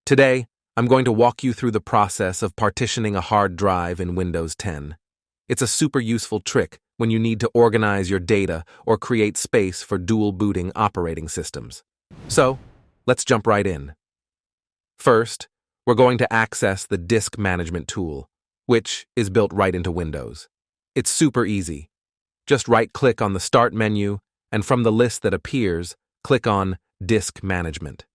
Today, I'm going to walk you through the process of partitioning a hard drive in Windows 10. It's a super useful trick when you need to organize your data or create space for dual booting operating systems. So, let's jump right in. First, we're going to access the Disk Management tool, which is built right into Windows. It's super easy. Just right-click on the Start menu, and from the list that appears, click on Disk Management.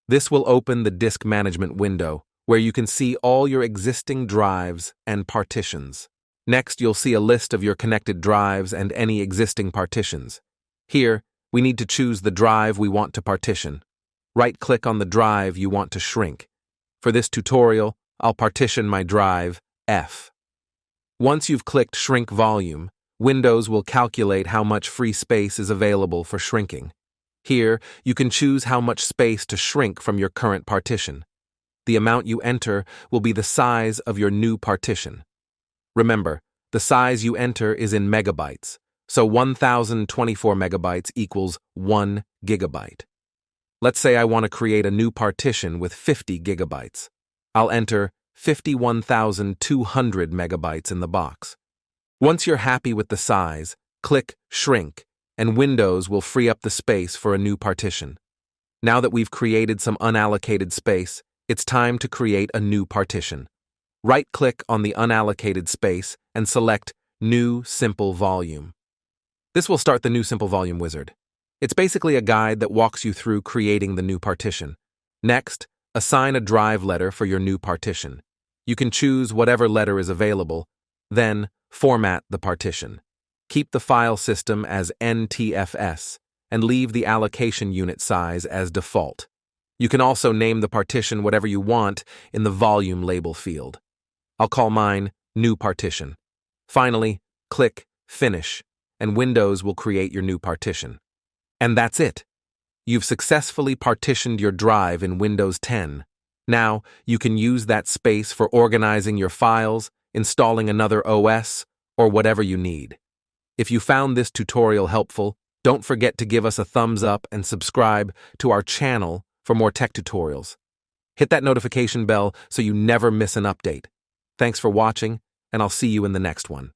This will open the Disk Management window, where you can see all your existing drives and partitions. Next, you'll see a list of your connected drives and any existing partitions. Here, we need to choose the drive we want to partition. Right-click on the drive you want to shrink. For this tutorial, I'll partition my drive F. Once you've clicked Shrink Volume, Windows will calculate how much free space is available for shrinking. Here, you can choose how much space to shrink from your current partition. The amount you enter will be the size of your new partition. Remember, the size you enter is in megabytes, so 1024 megabytes equals 1 gigabyte. Let's say I want to create a new partition with 50 gigabytes. I'll enter 51,200 megabytes in the box. Once you're happy with the size, click Shrink, and Windows will free up the space for a new partition. Now that we've created some unallocated space, it's time to create a new partition. Right-click on the unallocated space and select New Simple Volume. This will start the New Simple Volume wizard. It's basically a guide that walks you through creating the new partition. Next, assign a drive letter for your new partition. You can choose whatever letter is available, then format the partition. Keep the file system as NTFS and leave the allocation unit size as default. You can also name the partition whatever you want in the volume label field. I'll call mine New Partition. Finally, click Finish, and Windows will create your new partition. And that's it. You've successfully partitioned your drive in Windows 10. Now, you can use that space for organizing your files, installing another OS, or whatever you need. If you found this tutorial helpful, don't forget to give us a thumbs up and subscribe to our channel for more tech tutorials. Hit that notification bell so you never miss an update. Thanks for watching, and I'll see you in the next one.